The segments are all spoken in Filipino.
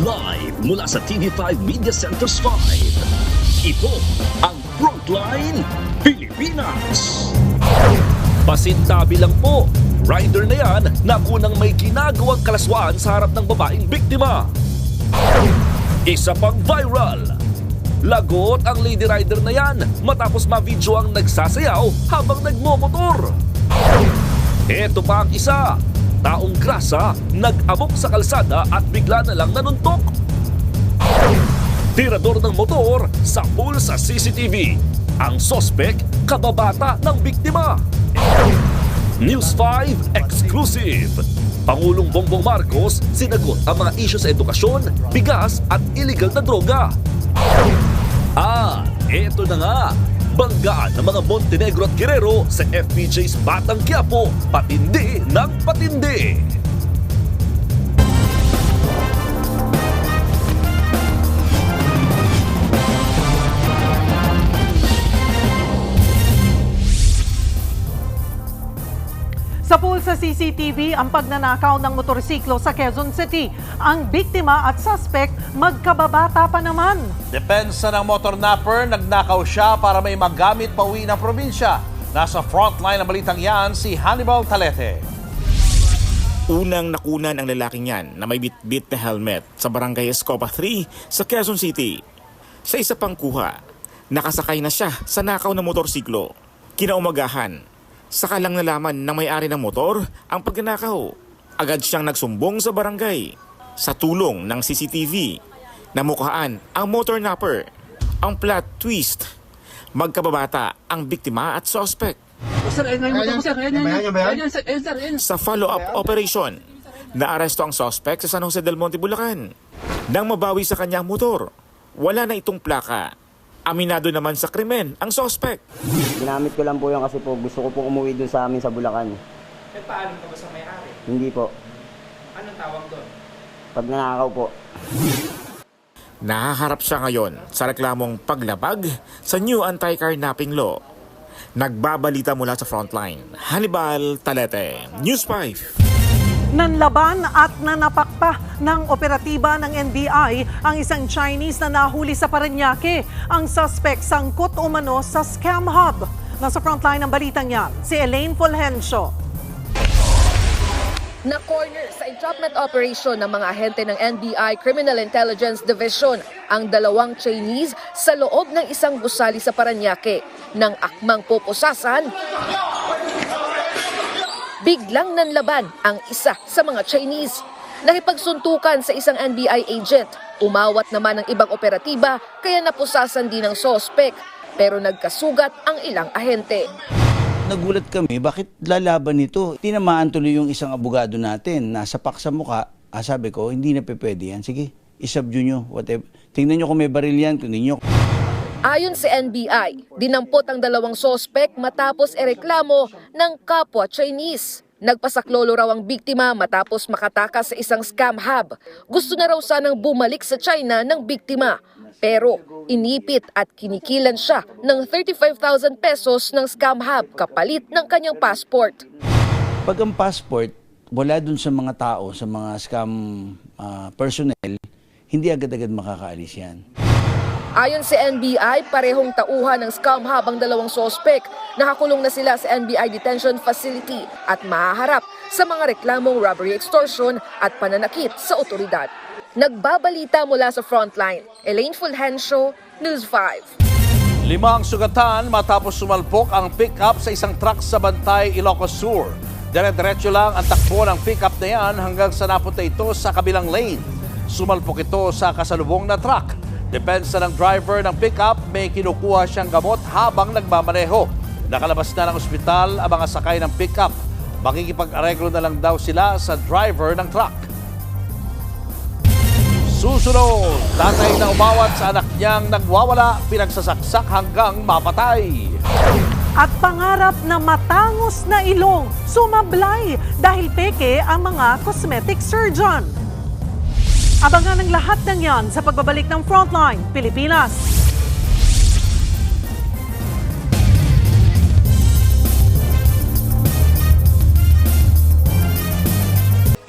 Live mula sa TV5 Media Centers 5. Ito ang Frontline Pilipinas. Pasintabi lang po, rider na yan na kunang may ginagawang kalaswaan sa harap ng babaeng biktima. Isa pang viral. Lagot ang lady rider na yan matapos ma-video ang nagsasayaw habang nagmomotor. Ito pa ang isa. Taong grasa, nag-abok sa kalsada at bigla na lang nanuntok. Tirador ng motor, sapul sa CCTV. Ang sospek, kababata ng biktima. News 5 Exclusive. Pangulong Bongbong Marcos sinagot ang mga isyu sa edukasyon, bigas at illegal na droga. Eto na nga. Banggaan ng mga Montenegro at Guerrero sa FPJ's Batang Quiapo, patindi ng patindi. Sa pool sa CCTV, ang pagnanakaw ng motorsiklo sa Quezon City. Ang biktima at suspect magkababata pa naman. Depensa ng motor napper, nagnakaw siya para may magamit pauwi ng probinsya. Nasa frontline ng balitang yan si Hannibal Talete. Unang nakunan ang lalaking yan na may bitbit na helmet sa barangay Escoba 3 sa Quezon City. Sa isa pang kuha, nakasakay na siya sa nakaw na motorsiklo. Kinaumagahan, saka lang nalaman ng may-ari ng motor ang pagnanakaw. Agad siyang nagsumbong sa barangay. Sa tulong ng CCTV, namukhaan ang motor napper. Ang plot twist, magkababata ang biktima at suspect. Sir, ayun nga yung motor ko, sir. Ayun, sir. Sa follow-up operation, naaresto ang suspect sa San Jose del Monte, Bulacan. Nang mabawi sa kanyang motor, wala na itong plaka. Aminado naman sa krimen ang suspect. Ginamit ko lang po yun kasi po gusto ko po umuwi dun sa amin sa Bulacan. Eh, paano ka ba sa may-ari? Hindi po. Anong tawag doon? Pag nanakaw po. Nahaharap siya ngayon sa reklamong paglabag sa new anti-carnapping law. Nagbabalita mula sa frontline. Hannibal Talete, News 5. Nanlaban at nanapak pa ng operatiba ng NBI ang isang Chinese na nahuli sa Parañaque. Ang suspect sangkot umano sa scam hub. Nasa frontline ng balitang yan, si Elaine Fulgencio. Na-corner sa entrapment operation ng mga ahente ng NBI Criminal Intelligence Division ang dalawang Chinese sa loob ng isang gusali sa Parañaque. Nang akmang pupusasan, biglang nanlaban ang isa sa mga Chinese. Nakipagsuntukan sa isang NBI agent. Umawat naman ang ibang operatiba kaya napusasan din ang sospek. Pero nagkasugat ang ilang ahente. Nagulat kami, bakit lalaban ito? Tinamaan tuloy yung isang abogado natin, nasa paksa mukha. Sabi ko, hindi na pwede yan. Sige, isubdue nyo, whatever. Tingnan nyo kung may baril yan, kunin nyo. Ayon sa NBI, dinampot ang dalawang sospek matapos ereklamo ng kapwa Chinese. Nagpasaklolo raw ang biktima matapos makatakas sa isang scam hub. Gusto na raw sanang bumalik sa China ng biktima. Pero inipit at kinikilan siya ng 35,000 pesos ng scam hub kapalit ng kanyang passport. Pag ang passport, wala dun sa mga tao, sa mga scam personnel, hindi agad-agad makakaalis yan. Ayon sa NBI, parehong tauhan ng scam hub ang dalawang sospek. Nakakulong na sila sa NBI Detention Facility at mahaharap sa mga reklamong robbery extortion at pananakit sa otoridad. Nagbabalita mula sa frontline, Elaine Fulgencio, News 5. 5 sugatan matapos sumalpok ang pick-up sa isang truck sa Bantay, Ilocos Sur. Dire-diretso lang ang takbo ng pick-up na yan hanggang sa napunta ito sa kabilang lane. Sumalpok ito sa kasalubong na truck. Depensa ng driver ng pick-up, may kinukuha siyang gamot habang nagmamaneho. Nakalabas na ng ospital ang mga sakay ng pick-up. Makikipag-areglo na lang daw sila sa driver ng truck. Susunod, tatay na umawat sa anak niyang nagwawala, pinagsasaksak hanggang mapatay. At pangarap na matangos na ilong, sumablay dahil peke ang mga cosmetic surgeon. Abangan ang lahat ng yan sa pagbabalik ng Frontline Pilipinas.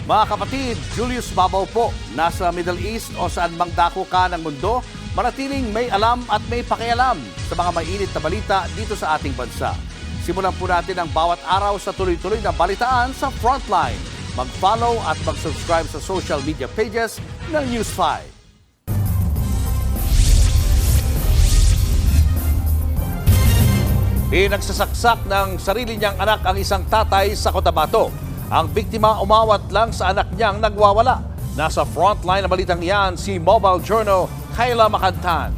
Mga kapatid, Julius Babaw po, nasa Middle East o saan mang dako ka ng mundo, manatiling may alam at may pakialam sa mga mainit na balita dito sa ating bansa. Simulan po natin ang bawat araw sa tuloy-tuloy na balitaan sa Frontline. Mag-follow at mag-subscribe sa social media pages ng News 5. Pinagsasaksak ng sarili niyang anak ang isang tatay sa Cotabato. Ang biktima umawat lang sa anak niyang nagwawala. Nasa frontline na balitang iyan si Mobile Journal Kayla Makantan.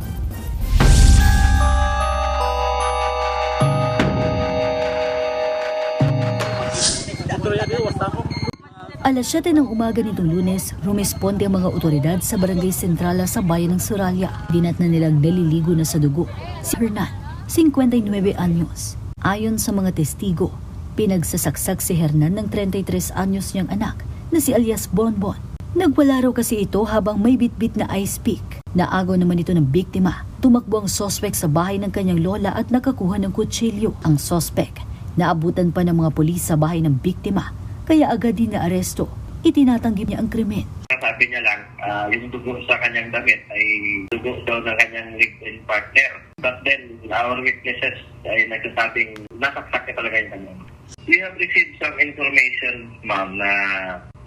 Alas 7 ng umaga nitong Lunes, rumesponde ang mga otoridad sa Barangay Sentrala sa bayan ng Suralia. Dinat na nilang naliligo na sa dugo si Hernan, 59 anyos. Ayon sa mga testigo, pinagsasaksak si Hernan ng 33 anyos niyang anak na si alias Bonbon. Nagwala raw kasi ito habang may bitbit na ice pick. Naagaw naman ito ng biktima. Tumakbo ang sospek sa bahay ng kanyang lola at nakakuha ng kutsilyo. Ang sospek, naabutan pa ng mga pulis sa bahay ng biktima, kaya agad din na aresto. Itinatanggi niya ang krimen. Sabi niya lang, yung dugo sa kanyang damit ay dugo daw ng kanyang live-in partner. But then, our witnesses ay nagsasabing nasaksak niya talaga yung kanyang. We have received some information, ma'am, na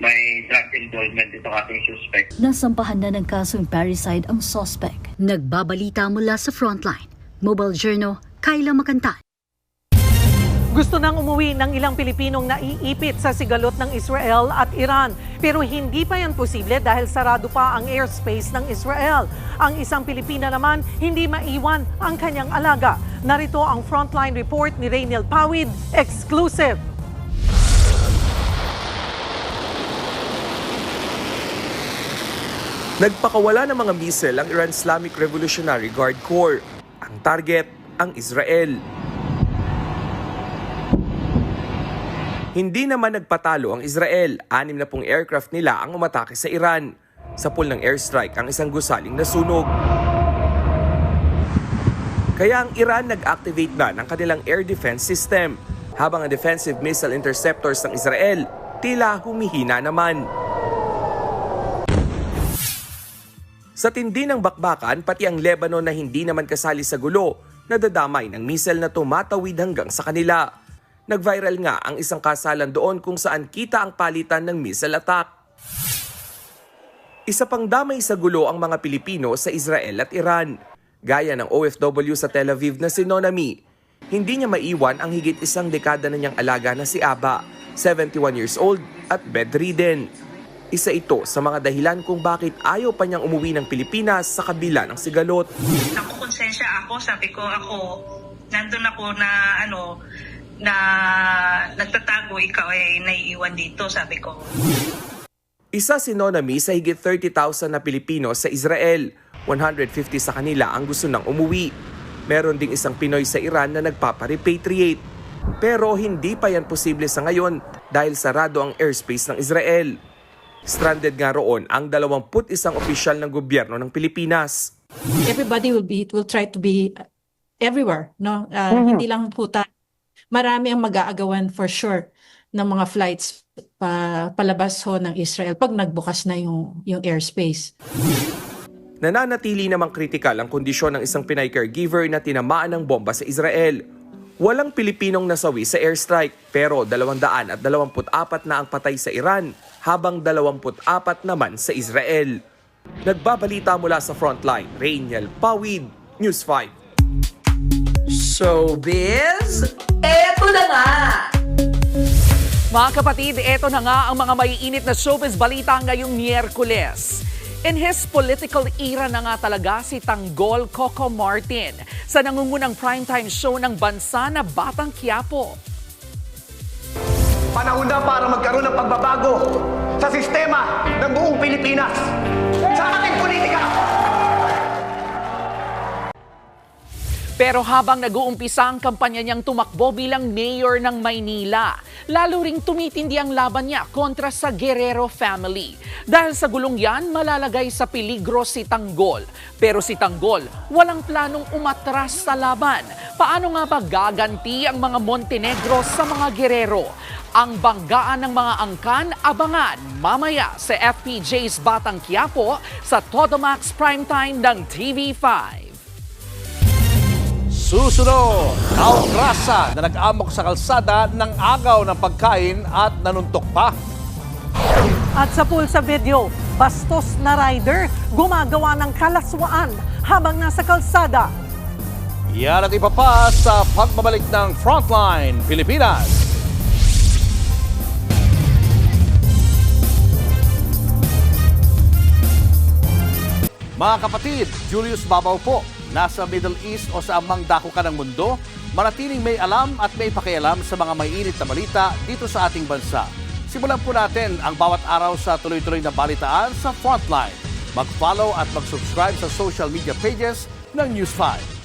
may drug involvement itong ating suspect. Nasampahan na ng kasong parricide ang suspect. Nagbabalita mula sa Frontline. Mobile Journal, Kayla Makantan. Gusto nang umuwi ng ilang Pilipinong naiipit sa sigalot ng Israel at Iran. Pero hindi pa yan posible dahil sarado pa ang airspace ng Israel. Ang isang Pilipina naman, hindi maiwan ang kanyang alaga. Narito ang Frontline report ni Rainiel Pawid, exclusive. Nagpakawala ng mga missile ang Iran Islamic Revolutionary Guard Corps. Ang target, ang Israel. Hindi naman nagpatalo ang Israel. 6 na pong aircraft nila ang umatake sa Iran. Sa pool ng airstrike ang isang gusaling nasunog. Kaya ang Iran nag-activate na ng kanilang air defense system. Habang ang defensive missile interceptors ng Israel, tila humihina naman. Sa tindi ng bakbakan, pati ang Lebanon na hindi naman kasali sa gulo, nadadamay ng missile na tumatawid hanggang sa kanila. Nag-viral nga ang isang kasalan doon kung saan kita ang palitan ng missile attack. Isa pang damay sa gulo ang mga Pilipino sa Israel at Iran. Gaya ng OFW sa Tel Aviv na si Nonami. Hindi niya maiwan ang higit 1 dekada na niyang alaga na si Aba, 71 years old at bedridden. Isa ito sa mga dahilan kung bakit ayaw pa niyang umuwi ng Pilipinas sa kabila ng sigalot. Konsensya ako, sabi ko nandun ako na nagtatago, ikaw ay naiiwan dito, sabi ko. Isa si Nonami sa higit 30,000 na Pilipino sa Israel. 150 sa kanila ang gusto nang umuwi. Meron ding isang Pinoy sa Iran na nagpapa-repatriate. Pero hindi pa yan posible sa ngayon dahil sarado ang airspace ng Israel. Stranded nga roon ang 21 opisyal ng gobyerno ng Pilipinas. Everybody will try to be everywhere, no? Hindi lang po tayo. Marami ang mag-aagawan for sure ng mga flights palabas ho ng Israel pag nagbukas na yung airspace. Nananatili namang kritikal ang kondisyon ng isang Pinay caregiver na tinamaan ng bomba sa Israel. Walang Pilipinong nasawi sa airstrike pero 224 na ang patay sa Iran habang 24 naman sa Israel. Nagbabalita mula sa Frontline, Rainiel Pawid, News 5. Showbiz, eto na nga! Mga kapatid, eto na nga ang mga maiinit na showbiz balita ngayong Miyerkules. In his political era na nga talaga si Tanggol Coco Martin sa nangungunang primetime show ng bansa na Batang Quiapo. Panahon na para magkaroon ng pagbabago sa sistema ng buong Pilipinas. Sa ating politika! Pero habang nag-uumpisa ang kampanya niyang tumakbo bilang mayor ng Maynila, lalo ring tumitindi ang laban niya kontra sa Guerrero family. Dahil sa gulong yan, malalagay sa peligro si Tanggol. Pero si Tanggol, walang planong umatras sa laban. Paano nga ba gaganti ang mga Montenegro sa mga Guerrero? Ang banggaan ng mga angkan, abangan mamaya sa FPJ's Batang Quiapo sa Todomax Primetime ng TV5. Susunod, taong grasa na nag-amok sa kalsada ng agaw ng pagkain at nanuntok pa. At sa pulsa video, bastos na rider gumagawa ng kalaswaan habang nasa kalsada. Yan at iba pa sa pagbabalik ng Frontline Pilipinas. Mga kapatid, Julius Babaw po. Nasa Middle East o sa amang dako ka ng mundo, manatiling may alam at may pakialam sa mga may init na balita dito sa ating bansa. Simulan po natin ang bawat araw sa tuloy-tuloy na balitaan sa Frontline. Mag-follow at mag-subscribe sa social media pages ng News 5.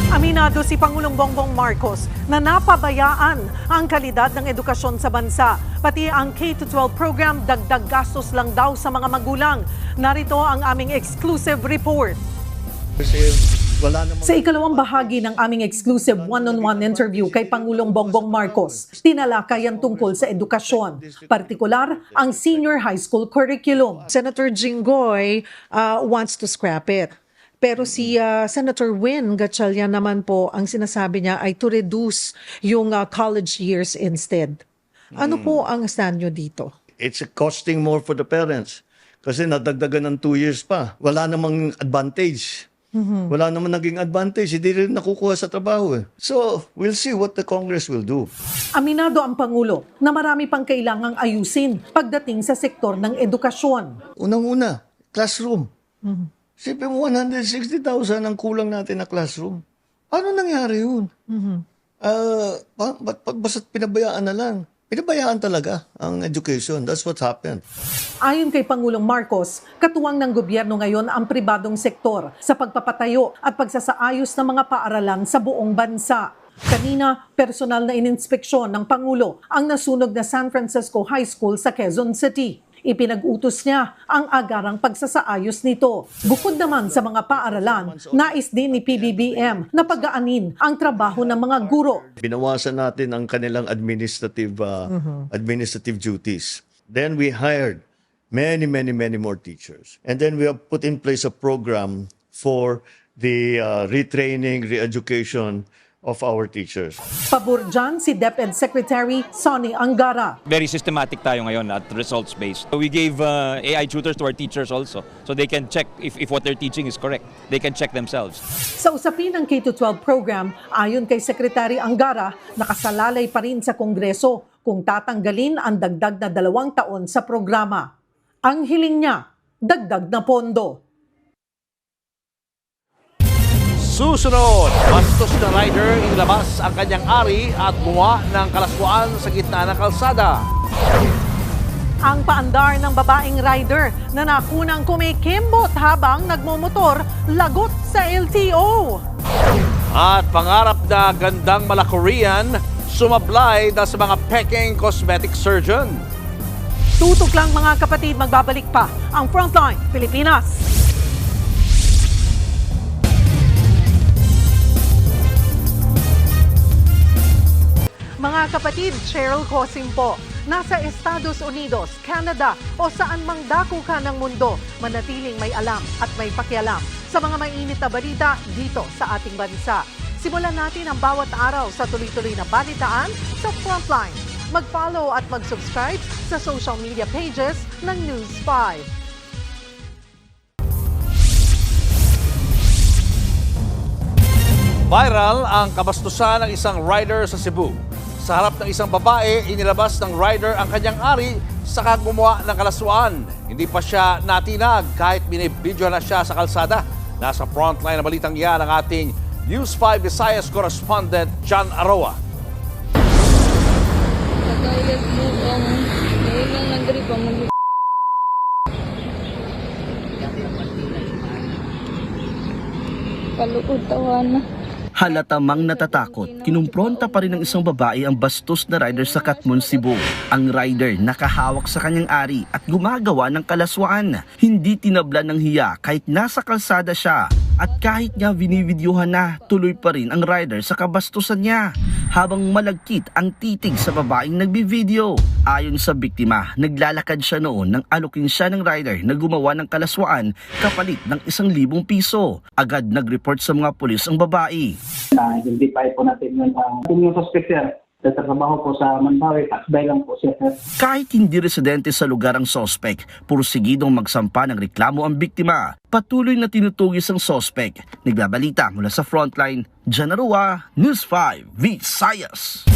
Aminado si Pangulong Bongbong Marcos na napabayaan ang kalidad ng edukasyon sa bansa. Pati ang K-12 program, dagdag gastos lang daw sa mga magulang. Narito ang aming exclusive report. Sa ikalawang bahagi ng aming exclusive one-on-one interview kay Pangulong Bongbong Marcos, tinalakay ang tungkol sa edukasyon, partikular ang senior high school curriculum. Senator Jinggoy wants to scrap it. Pero si Senator Win Gatchalian naman po, ang sinasabi niya ay to reduce yung college years instead. Ano po ang stand nyo dito? It's costing more for the parents. Kasi nadagdagan ng 2 years pa. Wala namang advantage. Wala namang naging advantage. Hindi rin nakukuha sa trabaho. So, we'll see what the Congress will do. Aminado ang Pangulo na marami pang kailangang ayusin pagdating sa sektor ng edukasyon. Unang-una, classroom. Sipin mo, 160,000 ang kulang natin na classroom. Ano nangyari yun? Basta't pinabayaan na lang. Pinabayaan talaga ang education. That's what happened. Ayon kay Pangulong Marcos, katuwang ng gobyerno ngayon ang pribadong sektor sa pagpapatayo at pagsasaayos ng mga paaralan sa buong bansa. Kanina, personal na ininspeksyon ng Pangulo ang nasunog na San Francisco High School sa Quezon City. Ipinag-utos niya ang agarang pagsasaayos nito. Bukod naman sa mga paaralan, nais din ni PBBM na pagaanin ang trabaho ng mga guro. Binawasan natin ang kanilang administrative duties. Then we hired many more teachers. And then we have put in place a program for the retraining, re-education of our teachers. Pabor dyan si DepEd Secretary Sonny Angara. Very systematic tayo ngayon at results-based. We gave AI tutors to our teachers also so they can check if what they're teaching is correct. They can check themselves. Sa usapin ng K-12 program, ayon kay Secretary Angara, nakasalalay pa rin sa Kongreso kung tatanggalin ang dagdag na 2 taon sa programa. Ang hiling niya, dagdag na pondo. Susunod, bastos na rider inilabas ang kanyang ari at buwa ng kalaswaan sa gitna ng kalsada. Ang paandar ng babaeng rider na nakunang kumikembot habang nagmumotor, lagot sa LTO. At pangarap na gandang mala-Korean, sumablay dahil sa mga peking cosmetic surgeon. Tutok lang mga kapatid, magbabalik pa ang Frontline Pilipinas. Mga kapatid, Cheryl Cosim po. Nasa Estados Unidos, Canada o saan mang dako ka ng mundo, manatiling may alam at may pakialam sa mga mainit na balita dito sa ating bansa. Simulan natin ang bawat araw sa tuloy-tuloy na balitaan sa Frontline. Mag-follow at mag-subscribe sa social media pages ng News 5. Viral ang kabastusan ng isang rider sa Cebu. Sa harap ng isang babae, inilabas ng rider ang kanyang ari saka gumawa ng kalaswaan. Hindi pa siya natinag kahit binibidyo na siya sa kalsada. Nasa frontline na balitang yan ang ating News 5 Visayas correspondent John Aroa. paluod tawana. Halatamang natatakot, kinumpronta pa rin ng isang babae ang bastos na rider sa Katmon, Cebu. Ang rider nakahawak sa kanyang ari at gumagawa ng kalaswaan. Hindi tinabla ng hiya kahit nasa kalsada siya. At kahit niya binivideohan na, tuloy pa rin ang rider sa kabastusan niya. Habang malagkit ang titig sa babaeng nagbivideo. Ayon sa biktima, naglalakad siya noon nang alukin siya ng rider na gumawa ng kalaswaan kapalit ng 1,000 piso. Agad nag-report sa mga pulis ang babae. Na-identify po natin yung suspect, sir. Tatrabaho po sa Mandawi, taxbay lang po siya, sir. Kahit hindi residente sa lugar ang sospek, pursigidong magsampa ng reklamo ang biktima. Patuloy na tinutugis ang sospek. Nagbabalita mula sa Frontline, Janarua, News 5, Visayas.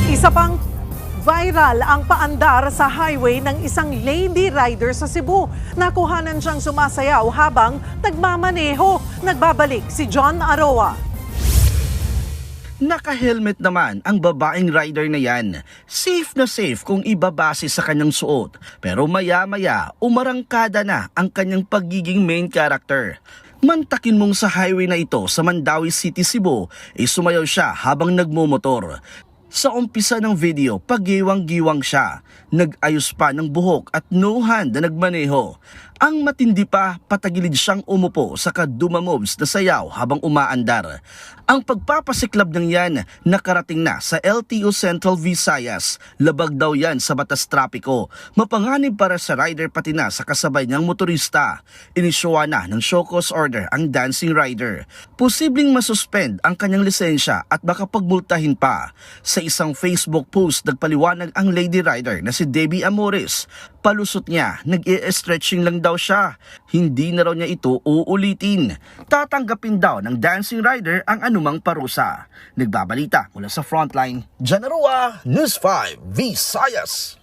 Isa pang viral ang paandar sa highway ng isang lady rider sa Cebu. Nakuhanan siyang sumasayaw habang nagmamaneho. Nagbabalik si John Aroa. Naka-helmet naman ang babaeng rider na yan. Safe na safe kung ibabase sa kanyang suot. Pero maya-maya, umarangkada na ang kanyang pagiging main character. Mantakin mong sa highway na ito sa Mandawi City, Cebu, sumayaw siya habang nagmumotor. Sa umpisa ng video, pagiwang-giwang siya. Nag-ayos pa ng buhok at no hand na nagmaneho. Ang matindi pa, patagilid siyang umupo sa kaduma-moves na sayaw habang umaandar. Ang pagpapasiklab ng yan nakarating na sa LTO Central Visayas. Labag daw yan sa batas trapiko. Mapanganib para sa rider pati na sa kasabay niyang motorista. Inisyuwa na ng show cause order ang dancing rider. Posibleng masuspend ang kanyang lisensya at baka pagmultahin pa. Sa isang Facebook post, nagpaliwanag ang lady rider na si Debbie Amores. Palusot niya, nag-i-stretching lang daw siya. Hindi na raw niya ito uulitin. Tatanggapin daw ng dancing rider ang anumang parusa. Nagbabalita mula sa Frontline, Janarua, News 5, Visayas.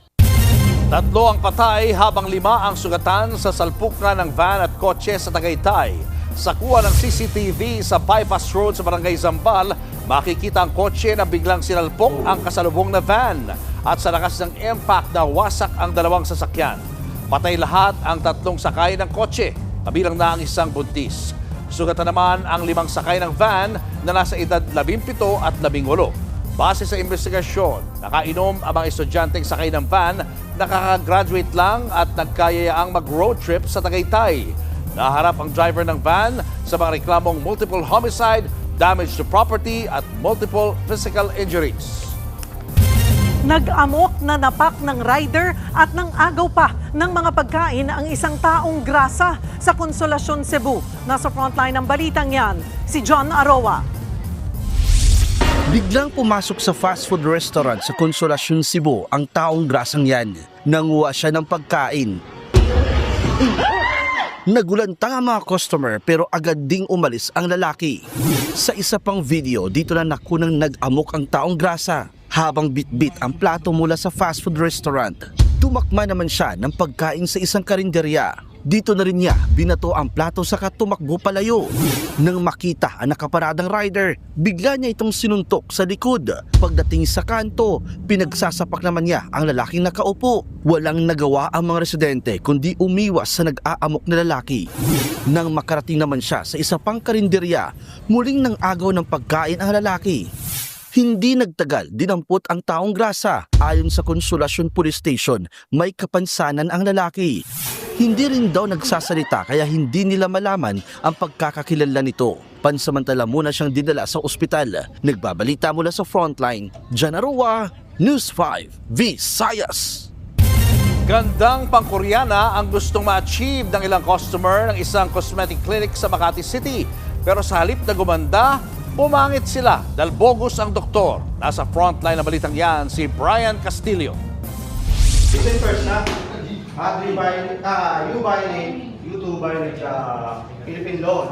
3 ang patay habang 5 ang sugatan sa salpukan ng van at kotse sa Tagaytay. Sa kuha ng CCTV sa bypass road sa Barangay Zambal, makikita ang kotse na biglang sinalpok ang kasalubong na van. At sa lakas ng impact na wasak ang 2 sasakyan. Patay lahat ang 3 sakay ng kotse, kabilang na ang isang buntis. Sugatan naman ang 5 sakay ng van na nasa edad 17 at 18. Base sa investigasyon, nakainom ang mga estudyanteng sakay ng van, nakaka-graduate lang at nagkayayaang mag-road trip sa Tagaytay. Naharap ang driver ng van sa mga reklamong multiple homicide, damage to property at multiple physical injuries. Nag-amok na napak ng rider at ng agaw pa ng mga pagkain ang isang taong grasa sa Consolacion, Cebu. Nasa frontline ng balitang yan, si John Aroa. Biglang pumasok sa fast food restaurant sa Consolacion, Cebu ang taong grasang yan. Nanguha siya ng pagkain. Nagulantang ang mga customer pero agad ding umalis ang lalaki. Sa isa pang video, dito na nakunang nag-amok ang taong grasa. Habang bitbit ang plato mula sa fast food restaurant, tumakma naman siya ng pagkain sa isang karinderya. Dito na rin niya binato ang plato saka tumakbo palayo. Nang makita ang nakaparadang rider, bigla niya itong sinuntok sa likod. Pagdating sa kanto, pinagsasapak naman niya ang lalaking nakaupo. Walang nagawa ang mga residente kundi umiwas sa nag-aamok na lalaki. Nang makarating naman siya sa isa pang karinderya, muling nang agaw ng pagkain ang lalaki. Hindi nagtagal, dinampot ang taong grasa. Ayon sa Consolacion Police Station, may kapansanan ang lalaki. Hindi rin daw nagsasalita kaya hindi nila malaman ang pagkakakilala nito. Pansamantala muna siyang dinala sa ospital. Nagbabalita mula sa Frontline, Janarua, News 5, Visayas. Gandang pangkoreana ang gustong ma-achieve ng ilang customer ng isang cosmetic clinic sa Makati City. Pero sa halip na gumanda, pumangit sila dahil bogus ang doktor. Nasa frontline na balitang yan si Brian Castillo. First na, you buy YouTuber ng Philippine Law,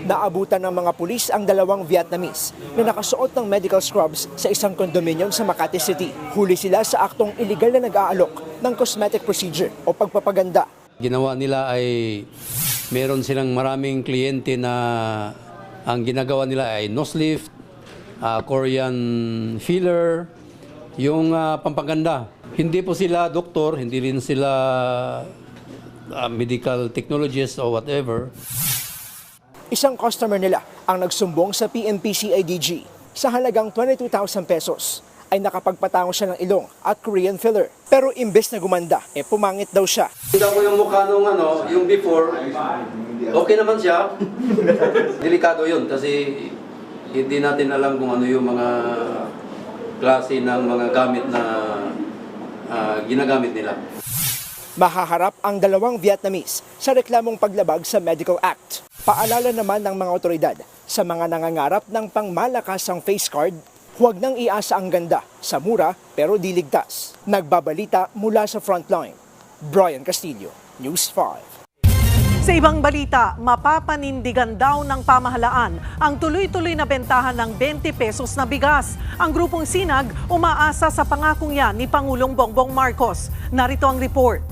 Naabutan ng mga pulis ang 2 Vietnamese na nakasuot ng medical scrubs sa isang condominium sa Makati City. Huli sila sa aktong illegal na nag-aalok ng cosmetic procedure o pagpapaganda. Ginawa nila ay meron silang maraming kliyente na ang ginagawa nila ay nose lift, Korean filler, yung pampaganda. Hindi po sila doktor, hindi rin sila medical technologist or whatever. Isang customer nila ang nagsumbong sa PNP-CIDG. Sa halagang 22,000 pesos ay nakapagpatango siya ng ilong at Korean filler. Pero imbes na gumanda, pumangit daw siya. Kita ko yung mukha nung yung before, okay naman siya. Delikado yun kasi hindi natin alam kung ano yung mga klase ng mga gamit na ginagamit nila. Mahaharap ang dalawang Vietnamese sa reklamong paglabag sa Medical Act. Paalala naman ng mga otoridad sa mga nangangarap ng pangmalakasang face card, huwag nang iasa ang ganda sa mura pero di ligtas. Nagbabalita mula sa Frontline, Brian Castillo, News 5. Sa ibang balita, mapapanindigan daw ng pamahalaan ang tuloy-tuloy na bentahan ng 20 pesos na bigas. Ang grupong Sinag umaasa sa pangakong yan ni Pangulong Bongbong Marcos. Narito ang report.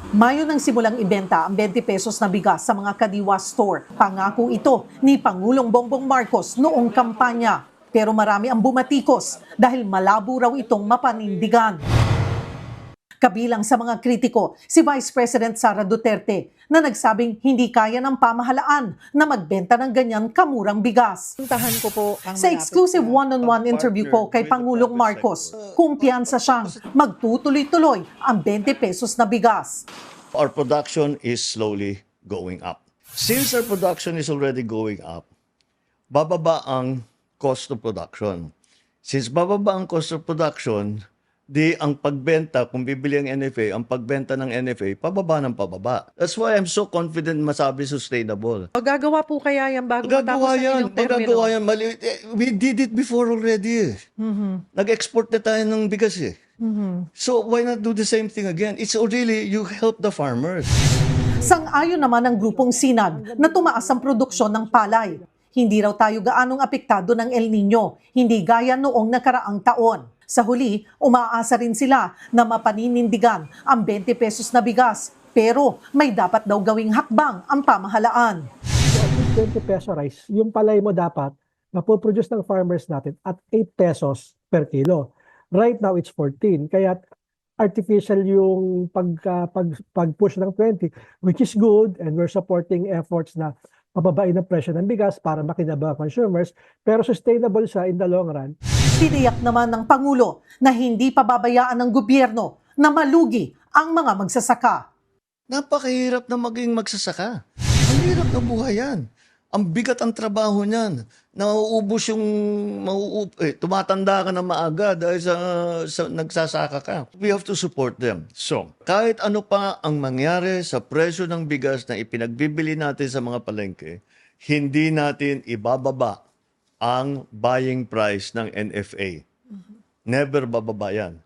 Mayo nang simulang ibenta ang 20 pesos na bigas sa mga kadiwa store. Pangako ito ni Pangulong Bongbong Marcos noong kampanya. Pero marami ang bumatikos dahil malabo raw itong mapanindigan. Kabilang sa mga kritiko, si Vice President Sara Duterte na nagsabing hindi kaya ng pamahalaan na magbenta ng ganyan kamurang bigas. Sa exclusive one-on-one interview ko kay Pangulong Marcos, kumpiyansa siyang magtutuloy-tuloy ang 20 pesos na bigas. Our production is slowly going up. Since our production is already going up, bababa ang cost of production. Since bababa ang cost of production, ang pagbenta, kung bibili ang NFA, ang pagbenta ng NFA, pababa ng pababa. That's why I'm so confident masabi sustainable. Magagawa po kaya yan bago matapos ang inyong termino? Magagawa yan. We did it before already. Nag-export na tayo ng bigas So why not do the same thing again? It's really, you help the farmers. Sang-ayon naman ang grupong Sinag na tumaas ang produksyon ng palay. Hindi raw tayo gaanong apektado ng El Nino, hindi gaya noong nakaraang taon. Sa huli, umaasa rin sila na mapaninindigan ang 20 pesos na bigas. Pero may dapat daw gawing hakbang ang pamahalaan. 20 peso rice, yung palay mo dapat mapoproduce ng farmers natin at 8 pesos per kilo. Right now, it's 14. Kaya artificial yung pag-push ng 20, which is good, and we're supporting efforts na pababain ang presyo ng bigas para makinabang consumers, pero sustainable siya in the long run. Tiniyak naman ng Pangulo na hindi pababayaan ng gobyerno na malugi ang mga magsasaka. Napakahirap na maging magsasaka. Ang hirap na buhay yan. Ang bigat ang trabaho niyan. Nauubos yung, tumatanda ka na maaga dahil sa nagsasaka ka. We have to support them. So, kahit ano pa ang mangyari sa presyo ng bigas na ipinagbibili natin sa mga palengke, hindi natin ibababa ang buying price ng NFA. Never bababa yan.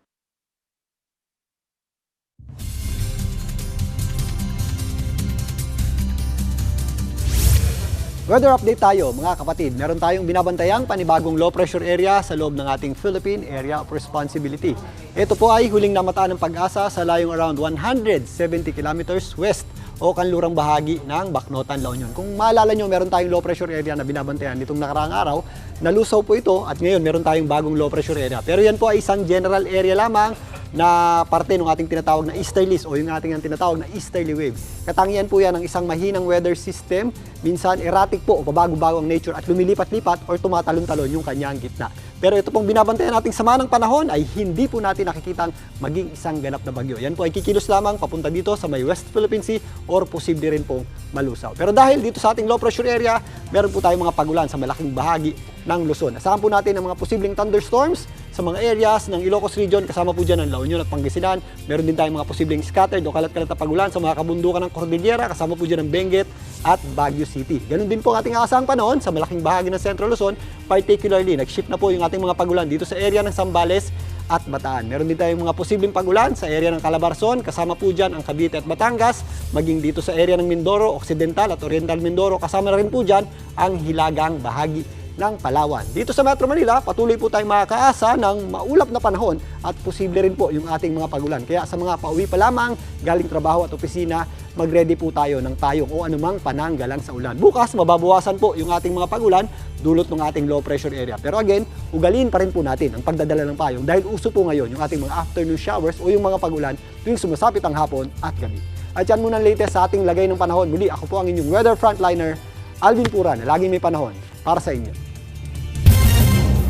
Weather update tayo mga kapatid. Meron tayong binabantayang panibagong low pressure area sa loob ng ating Philippine Area of Responsibility. Ito po ay huling namataan ng Pag-asa sa layong around 170 kilometers west o kanlurang bahagi ng Bacnotan, La Union. Kung maalala nyo, meron tayong low pressure area na binabantayan nitong nakaraang araw. Nalusaw po ito at ngayon meron tayong bagong low pressure area. Pero yan po ay isang general area lamang na parte ng ating tinatawag na easterlies o yung ating tinatawag na easterly wave. Katangian po yan ng isang mahinang weather system, minsan erratic po o pabago-bago ang nature at lumilipat-lipat or tumatalon-talon yung kanyang gitna. Pero ito pong binabantayan nating sama ng panahon ay hindi po natin nakikitang maging isang ganap na bagyo. Yan po ay kikilos lamang papunta dito sa may West Philippine Sea or posible rin pong malusaw. Pero dahil dito sa ating low pressure area, meron po tayong mga pagulan sa malaking bahagi ng Luzon. Asahan po natin ang mga posibleng thunderstorms sa mga areas ng Ilocos Region, kasama po dyan ang La Union at Pangasinan. Meron din tayong mga posibleng scattered o kalat-kalat na pagulan sa mga kabundukan ng Cordillera, kasama po dyan ang Benguet at Baguio City. Ganun din po ang ating aasahang panahon sa malaking bahagi ng Central Luzon, particularly nag-shift na po yung ating mga pagulan dito sa area ng Zambales at Bataan. Meron din tayong mga posibleng pagulan sa area ng Calabarzon, kasama po dyan ang Cavite at Batangas, maging dito sa area ng Mindoro, Occidental at Oriental Mindoro, kasama na rin po dyan ang hilagang bahagi ng Palawan. Dito sa Metro Manila, patuloy po tayong makakaasa ng maulap na panahon at posible rin po yung ating mga pagulan. Kaya sa mga pauwi pa lamang, galing trabaho at opisina, mag-ready po tayo ng payong o anumang pananggalang sa ulan. Bukas, mababawasan po yung ating mga pagulan dulot ng ating low pressure area. Pero again, ugaliin pa rin po natin ang pagdadala ng payong dahil uso po ngayon yung ating mga afternoon showers o yung mga pagulan tuwing sumasapit ang hapon at gabi. At yan muna ang latest sa ating lagay ng panahon. Muli, ako po ang inyong weather frontliner, Alvin Puran, na laging may panahon para sa inyo.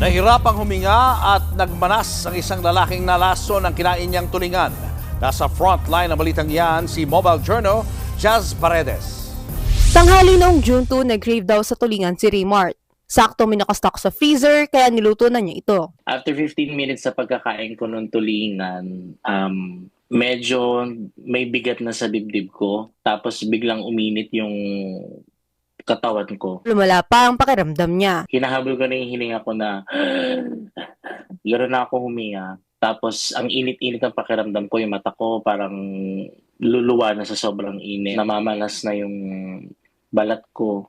Nahirapang huminga at nagmanas ang isang lalaking nalaso ng kinain niyang tulingan. Nasa frontline ng balitang yan si Mobile Journal, Jazz Paredes. Tanghali noong June 2, nag-crave daw sa tulingan si Raymart. Sakto may nakastock sa freezer, kaya niluto na niya ito. After 15 minutes sa pagkakain ko ng tulingan, medyo may bigat na sa dibdib ko. Tapos biglang uminit yung katawan ko. Lumala pa ang pakiramdam niya. Hinahabol ko na yung hininga ko na gano'n na ako huminga. Tapos ang init-init ang pakiramdam ko, yung mata ko parang luluwa na sa sobrang init. Namamalas na yung balat ko.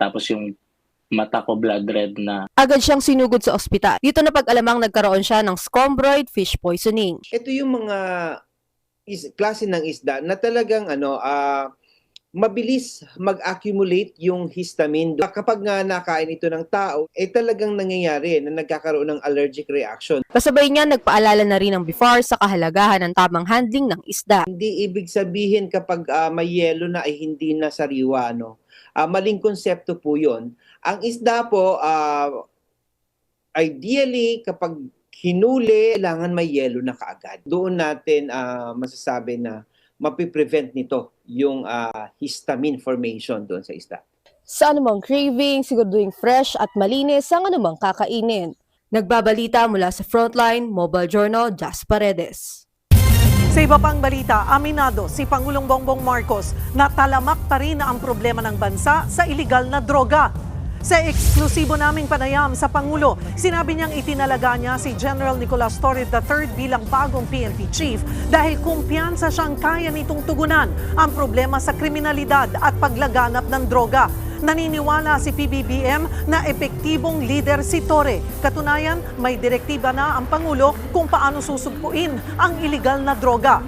Tapos yung mata ko blood red na. Agad siyang sinugod sa ospital. Dito na pag-alamang nagkaroon siya ng scombroid fish poisoning. Ito yung mga klase ng isda na talagang mabilis mag-accumulate yung histamine. Kapag nga nakain ito ng tao, talagang nangyayari na nagkakaroon ng allergic reaction. Kasabay niya, nagpaalala na rin ng BIFAR sa kahalagahan ng tamang handling ng isda. Hindi ibig sabihin kapag may yelo na ay hindi na sariwa. Maling konsepto po yun. Ang isda po, ideally, kapag hinuli, kailangan may yelo na kaagad. Doon natin masasabi na mapiprevent nito yung histamine formation doon sa isda. Sa anumang craving, siguraduhin fresh at malinis ang anumang kakainin. Nagbabalita mula sa Frontline, Mobile Journal, Jazz Paredes. Sa iba pang balita, aminado si Pangulong Bongbong Marcos na talamak pa rin ang problema ng bansa sa iligal na droga. Sa eksklusibo naming panayam sa Pangulo, sinabi niyang itinalaga niya si General Nicolas Torre III bilang bagong PNP Chief dahil kumpiyansa siyang kaya nitong tugunan ang problema sa kriminalidad at paglaganap ng droga. Naniniwala si PBBM na epektibong leader si Torre. Katunayan, may direktiba na ang Pangulo kung paano susugpuin ang iligal na droga.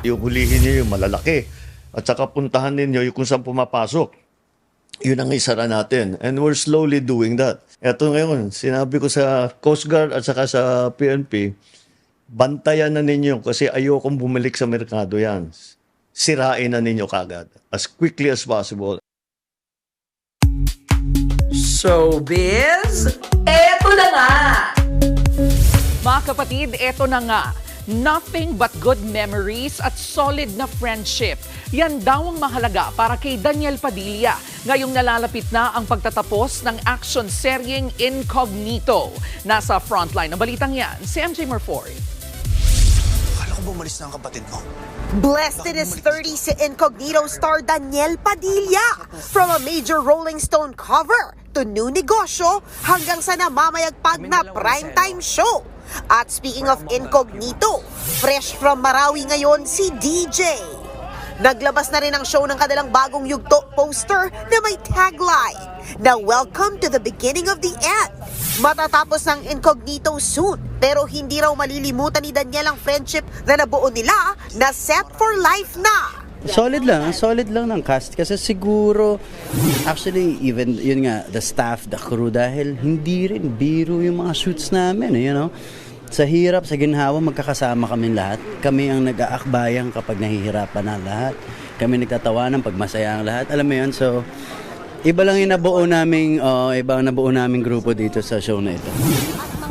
Yung hulihin niyo yung malalaki at saka puntahan ninyo yung kung saan pumapasok. Yun ang isara natin. And we're slowly doing that. Eto ngayon, sinabi ko sa Coast Guard at saka sa PNP, bantayan na ninyo kasi ayokong bumalik sa merkado yan. Sirain na ninyo kagad as quickly as possible. Showbiz, eto na nga! Mga kapatid, eto na nga. Nothing but good memories at solid na friendship. Yan daw ang mahalaga para kay Daniel Padilla. Ngayong nalalapit na ang pagtatapos ng action seryeng Incognito. Nasa frontline ng balitang yan, si MJ Marfori. Akala ko bumalis na ang kapatid mo. Blessed in his 30s si Incognito star Daniel Padilla. From a major Rolling Stone cover to new negosyo hanggang sa namamayagpag na primetime show. At speaking of Incognito, fresh from Marawi ngayon si DJ. Naglabas na rin ang show ng kanilang bagong yugto poster na may tagline na Welcome to the beginning of the end. Matatapos ng Incognito soon, pero hindi raw malilimutan ni Daniel ang friendship na nabuo nila na set for life na. Solid lang ng cast kasi siguro actually even yun nga the staff, the crew dahil hindi rin biro yung mga shoots namin, you know. Sa hirap, sa ginhawa, magkakasama kami lahat. Kami ang nag-aakbayang kapag nahihirapan na lahat. Kami nagtatawanan pag masaya ang lahat. Alam mo yun, so iba lang yung nabuo naming grupo dito sa show na ito.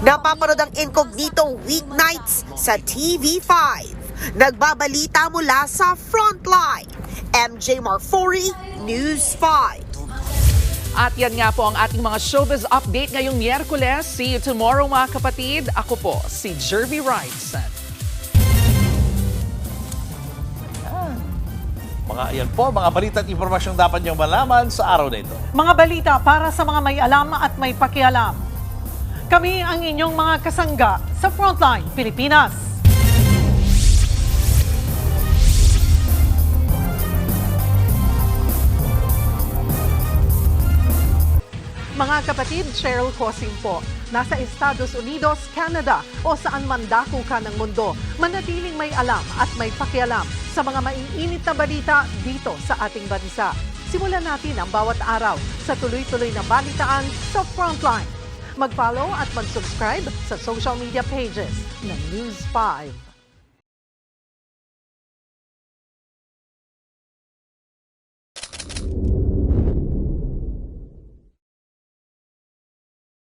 Napapanood ang Incognito weeknights sa TV5. Nagbabalita mula sa Frontline. MJ Marfori, News 5. At yan nga po ang ating mga showbiz update ngayong Miyerkules. See you tomorrow mga kapatid. Ako po si Jervy Wrightson. Yan po, mga balita at impormasyong dapat niyong malaman sa araw na ito. Mga balita para sa mga may alam at may pakialam. Kami ang inyong mga kasangga sa Frontline Pilipinas. Mga kapatid, Cheryl Cosing po. Nasa Estados Unidos, Canada o saan man dako ka ng mundo, manatiling may alam at may pakialam sa mga maiinit na balita dito sa ating bansa. Simulan natin ang bawat araw sa tuloy-tuloy na balitaan sa Frontline. Mag-follow at mag-subscribe sa social media pages ng News 5.